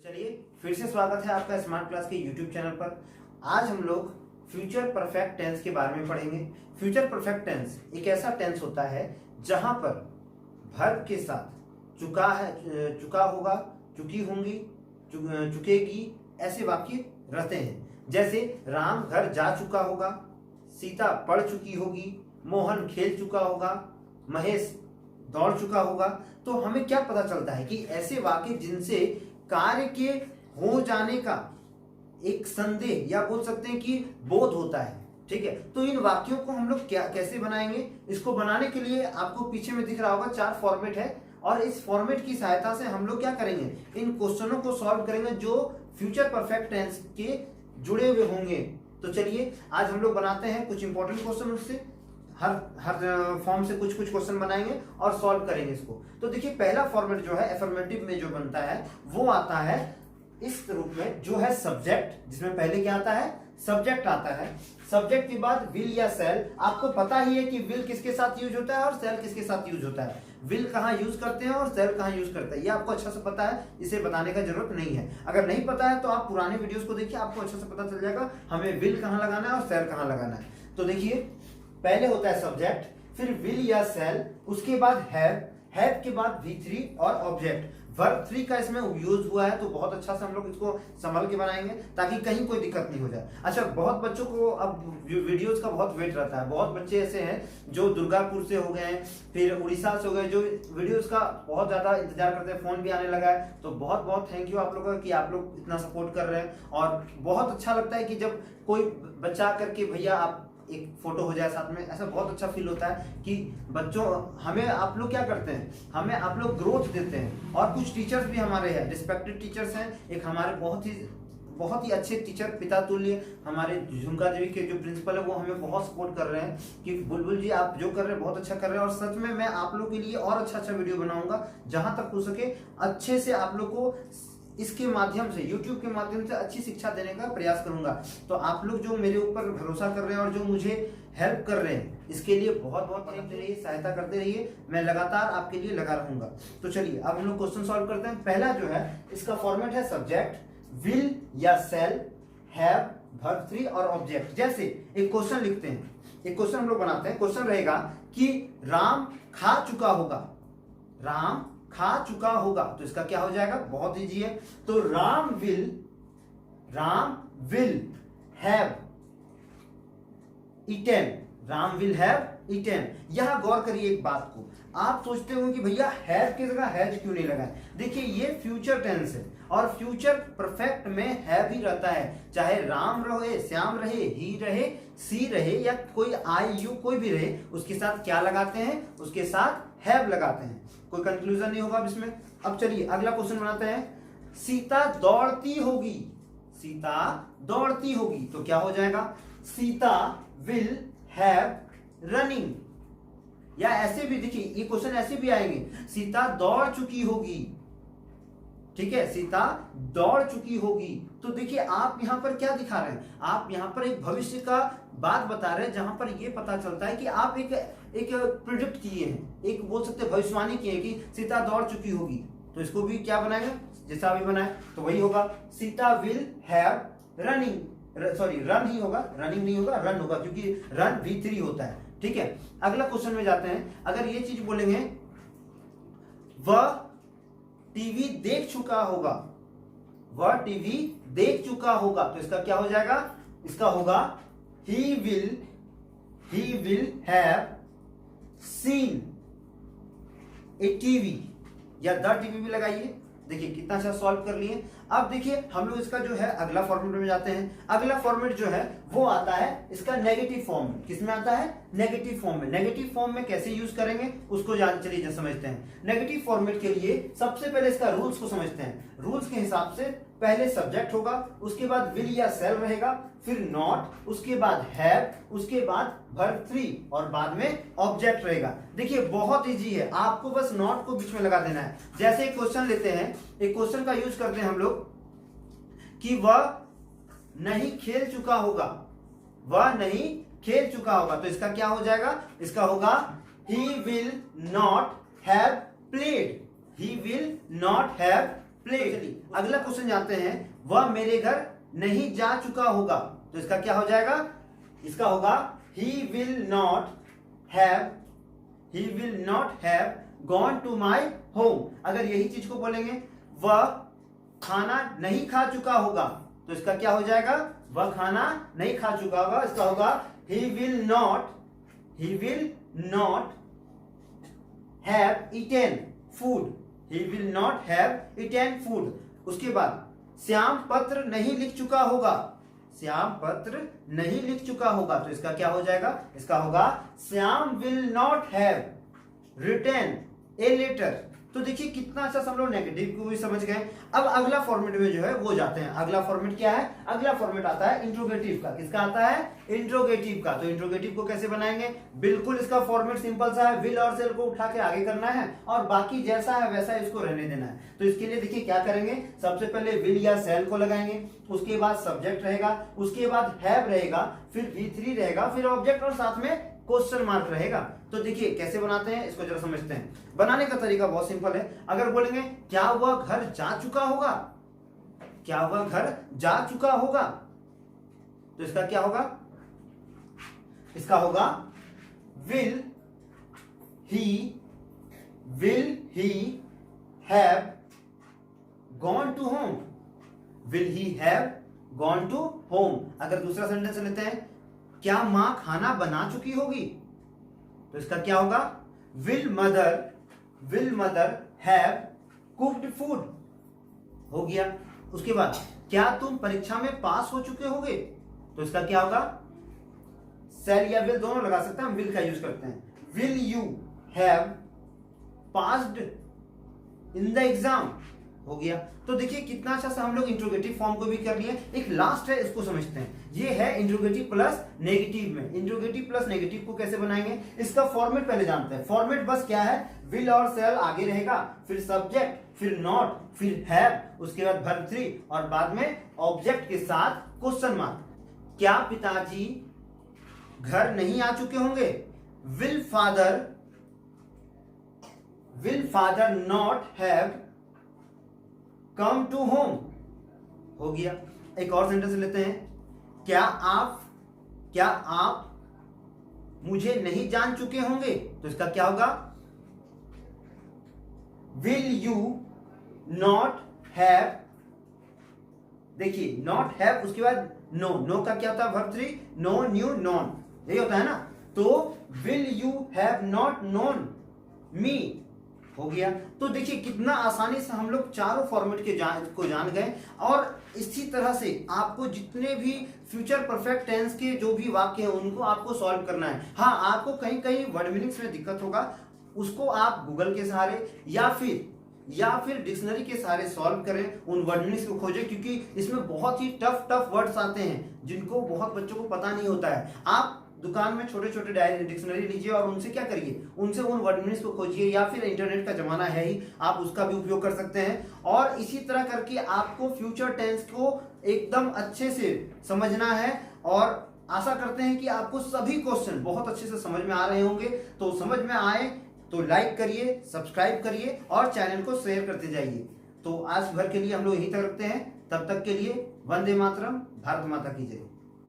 चलिए फिर से स्वागत है आपका स्मार्ट क्लास के यूट्यूब चैनल पर। आज हम लोग फ्यूचर परफेक्ट टेंस के बारे में पढ़ेंगे। फ्यूचर परफेक्ट टेंस एक ऐसा टेंस होता है जहां पर वर्ब के साथ चुका होगा, चुकी होंगी, चुकेगी ऐसे वाक्य रहते हैं। जैसे राम घर जा चुका होगा, सीता पढ़ चुकी होगी, मोहन खेल चुका होगा, महेश दौड़ चुका होगा। तो हमें क्या पता चलता है कि ऐसे वाक्य जिनसे कार्य के हो जाने का एक संदेह या बोल सकते हैं कि बोध होता है, ठीक है। तो इन वाक्यों को हम लोग कैसे बनाएंगे, इसको बनाने के लिए आपको पीछे में दिख रहा होगा 4 फॉर्मेट है, और इस फॉर्मेट की सहायता से हम लोग क्या करेंगे, इन क्वेश्चनों को सॉल्व करेंगे जो फ्यूचर परफेक्ट टेंस के जुड़े हुए होंगे। तो चलिए आज हम लोग बनाते हैं कुछ इंपॉर्टेंट क्वेश्चन, उससे हर फॉर्म से कुछ क्वेश्चन बनाएंगे और सॉल्व करेंगे इसको। तो देखिए पहला फॉर्मेट जो है एफर्मेटिव में जो बनता है वो आता है इस रूप में, जो है सब्जेक्ट, जिसमें पहले क्या आता है, सब्जेक्ट आता है। सब्जेक्ट के बाद विल या सेल। आपको पता ही है कि विल किसके साथ यूज होता है और सेल किसके साथ यूज होता है। विल कहाँ यूज करते हैं और सेल कहाँ यूज करते हैं, ये आपको अच्छा से पता है, इसे बताने का जरूरत नहीं है। अगर नहीं पता है तो आप पुराने वीडियोस को देखिए, आपको अच्छा से पता चल जाएगा हमें विल कहाँ लगाना है और सेल कहाँ लगाना है। तो देखिए पहले होता है सब्जेक्ट, फिर विल या सेल, उसके बाद हैव के बाद V3 और ऑब्जेक्ट। वर्ब 3 का इसमें यूज हुआ है, तो बहुत अच्छा से हम लोग इसको संभल के बनाएंगे ताकि कहीं कोई दिक्कत नहीं हो जाए। अच्छा, बहुत बच्चों को अब वीडियोस का बहुत वेट रहता है। बहुत बच्चे ऐसे हैं जो दुर्गापुर से हो गए हैं, फिर उड़ीसा से हो गए, जो वीडियोस का बहुत ज्यादा इंतजार करते हैं। फोन भी आने लगा है, तो बहुत बहुत थैंक यू आप लोगों का कि आप लोग इतना सपोर्ट कर रहे हैं। और बहुत अच्छा लगता है कि जब कोई बच्चा करके भैया आप एक फोटो हो जाए साथ में, ऐसा बहुत अच्छा फील होता है कि बच्चों हमें आप लोग क्या करते हैं, हमें आप लोग ग्रोथ देते हैं। और कुछ टीचर्स भी हमारे हैं, रिस्पेक्टेड टीचर्स हैं। एक हमारे बहुत ही अच्छे टीचर पिता तुल्य हमारे झुमका देवी के जो प्रिंसिपल है वो हमें बहुत सपोर्ट कर रहे हैं कि बुलबुल जी आप जो कर रहे हैं बहुत अच्छा कर रहे हैं। और सच में मैं आप लोग के लिए और अच्छा वीडियो बनाऊंगा, जहां तक हो सके अच्छे से आप लोग को इसके माध्यम से, YouTube के माध्यम से अच्छी शिक्षा देने का प्रयास करूंगा। तो आप लोग जो मेरे ऊपर भरोसा कर रहे हैं और जो मुझे हेल्प कर रहे हैं, इसके लिए बहुत बहुत करते रहिए, सहायता करते रहिए। मैं लगातार आपके लिए लगा रहूंगा। तो चलिए अब हम लोग क्वेश्चन सॉल्व करते हैं। पहला जो है इसका फॉर्मेट है सब्जेक्ट, विल या सेल, हैव, वर्ब 3 और ऑब्जेक्ट। जैसे एक क्वेश्चन लिखते हैं, एक क्वेश्चन हम लोग बनाते हैं। क्वेश्चन रहेगा कि राम खा चुका होगा, राम खा चुका होगा। तो इसका क्या हो जाएगा, बहुत इजी है। तो Ram will have eaten, Ram will have eaten. यहां गौर करिए एक बात को, आप सोचते हो कि भैया हैव की जगह हैज क्यों नहीं लगाए। देखिए ये फ्यूचर टेंस है और फ्यूचर परफेक्ट में हैव ही रहता है। चाहे राम रहे, श्याम रहे, ही रहे, सी रहे या कोई आई यू कोई भी रहे, उसके साथ क्या लगाते हैं, उसके साथ हैव लगाते हैं। कोई कंक्लूजन नहीं होगा इसमें। अब चलिए अगला क्वेश्चन बनाते हैं। सीता दौड़ती होगी, सीता दौड़ती होगी। तो क्या हो जाएगा, सीता विल हैव रनिंग। या ऐसे भी देखिए ये क्वेश्चन ऐसे भी आएंगे, सीता दौड़ चुकी होगी, ठीक है, सीता दौड़ चुकी होगी। तो देखिए आप यहां पर क्या दिखा रहे हैं, आप यहां पर एक भविष्य का बात बता रहे हैं, जहां पर यह पता चलता है कि आप एक प्रिडिक्ट किए हैं, एक बोल सकते हैं भविष्यवाणी किए हैं कि सीता दौड़ चुकी होगी। तो इसको भी क्या बनाएंगे, जैसा अभी बनाए तो वही होगा, Sita will have running, sorry run ही होगा, रनिंग नहीं होगा, रन होगा, क्योंकि रन V3 होता है, ठीक है। अगला क्वेश्चन में जाते हैं। अगर ये चीज बोलेंगे वह टीवी देख चुका होगा, वह टीवी देख चुका होगा। तो इसका क्या हो जाएगा, इसका होगा he will have seen a TV, या द टीवी भी लगाइए। देखिए कितना अच्छा सॉल्व कर लिए। अब देखिए हम लोग इसका जो है अगला फॉर्मेट में जाते हैं। अगला फॉर्मेट जो है वो आता है इसका नेगेटिव फॉर्म में। किसमें आता है, नेगेटिव फॉर्म में। नेगेटिव फॉर्म में कैसे यूज करेंगे उसको चलिए समझते हैं। नेगेटिव फॉर्मेट के लिए सबसे पहले इसका रूल्स को समझते हैं। रूल्स के हिसाब से पहले सब्जेक्ट होगा, उसके बाद विल या सेल रहेगा, फिर नॉट, उसके बाद हैव, उसके बाद वर्ब 3 और बाद में ऑब्जेक्ट रहेगा। देखिए बहुत इजी है, आपको बस नॉट को बीच में लगा देना है। जैसे एक क्वेश्चन लेते हैं, एक क्वेश्चन का यूज करते हैं हम लोग कि वह नहीं खेल चुका होगा, वह नहीं खेल चुका होगा। तो इसका क्या हो जाएगा, इसका होगा he will not have played, he will not have played. अगला क्वेश्चन जानते हैं, वह मेरे घर नहीं जा चुका होगा, तो इसका क्या हो जाएगा? इसका होगा he will not have gone to my home। अगर यही चीज को बोलेंगे, वह खाना नहीं खा चुका होगा, तो इसका क्या हो जाएगा? वह खाना नहीं खा चुका होगा, इसका होगा he will not have eaten food। he will not have eaten food। उसके बाद श्याम पत्र नहीं लिख चुका होगा, श्याम पत्र नहीं लिख चुका होगा, तो इसका क्या हो जाएगा? इसका होगा Shyam will not have written a letter. तो देखिए कितना अच्छा हम लोग नेगेटिव को भी समझ गए। अब अगला फॉर्मेट में जो है वो जाते हैं। अगला फॉर्मेट क्या है? अगला फॉर्मेट आता है इंट्रोगेटिव का। किसका आता है? इंट्रोगेटिव का। तो इंट्रोगेटिव को कैसे बनाएंगे? बिल्कुल इसका फॉर्मेट सिंपल सा है, विल और सेल को उठा के आगे करना है और बाकी जैसा है वैसा इसको रहने देना है। तो इसके लिए देखिए क्या करेंगे, सबसे पहले विल या सेल को लगाएंगे, उसके बाद सब्जेक्ट रहेगा, उसके बाद हैव रहेगा, फिर V3 रहेगा, फिर ऑब्जेक्ट और साथ में क्वेश्चन मार्क रहेगा। तो देखिए कैसे बनाते हैं, इसको जरा समझते हैं। बनाने का तरीका बहुत सिंपल है। अगर बोलेंगे क्या वह घर जा चुका होगा, क्या वह घर जा चुका होगा, तो इसका क्या होगा? इसका होगा will he have gone to home. Will he have gone to home. अगर दूसरा सेंटेंस लेते हैं, क्या मां खाना बना चुकी होगी, तो इसका क्या होगा? Will mother have cooked food. हो गया। उसके बाद क्या तुम परीक्षा में पास हो चुके होगे, तो इसका क्या होगा? सेल या विल दोनों लगा सकते हैं, हम विल का यूज करते हैं। Will you have passed in the exam. हो गया। तो देखिए कितना अच्छा सा हम लोग इंट्रोगेटिव फॉर्म को भी कर लिए। एक लास्ट है, इसको समझते हैं। ये है इंट्रोगेटिव प्लस नेगेटिव में। इंट्रोगेटिव प्लस नेगेटिव को कैसे बनाएंगे, इसका फॉर्मेट पहले जानते हैं। फॉर्मेट बस क्या है, विल और सेल आगे रहेगा, फिर सब्जेक्ट, फिर नॉट, फिर हैव, उसके बाद वर्ब 3 और बाद में ऑब्जेक्ट के साथ क्वेश्चन मार्क। क्या पिताजी घर नहीं आ चुके होंगे? Will father not have come to home. हो गया। एक और सेंटेंस लेते हैं। क्या आप मुझे नहीं जान चुके होंगे, तो इसका क्या होगा? विल यू नॉट हैव, देखिए नॉट हैव, उसके बाद नो का क्या होता है? वर्ब 3, नो न्यू नॉन, यही होता है ना। तो will you have not known me. हो गया। तो देखिए कितना आसानी से हम लोग चारों फॉर्मेट को जान गए। और इसी तरह से आपको जितने भी फ्यूचर परफेक्ट टेंस के जो भी वाक्य हैं उनको आपको सॉल्व करना है। हाँ, आपको कहीं कहीं वर्ड मीनिंग्स में दिक्कत होगा, उसको आप गूगल के सहारे या फिर डिक्शनरी के सहारे सॉल्व करें, उन वर्ड मीनिंग्स को खोजें, क्योंकि इसमें बहुत ही टफ वर्ड्स आते हैं जिनको बहुत बच्चों को पता नहीं होता है। आप दुकान में छोटे छोटे डिक्शनरी लीजिए और उनसे क्या करिए, उनसे उन वर्ड मीनिंग्स को खोजिए, या फिर इंटरनेट का जमाना है ही, आप उसका भी उपयोग कर सकते हैं। और इसी तरह करके आपको फ्यूचर टेंस को एकदम अच्छे से समझना है। और आशा करते हैं कि आपको सभी क्वेश्चन बहुत अच्छे से समझ में आ रहे होंगे। तो समझ में आए तो लाइक करिए, सब्सक्राइब करिए और चैनल को शेयर करते जाइए। तो आज भर के लिए हम लोग यहीं तक रखते हैं। तब तक के लिए वंदे मातरम, भारत माता की जय।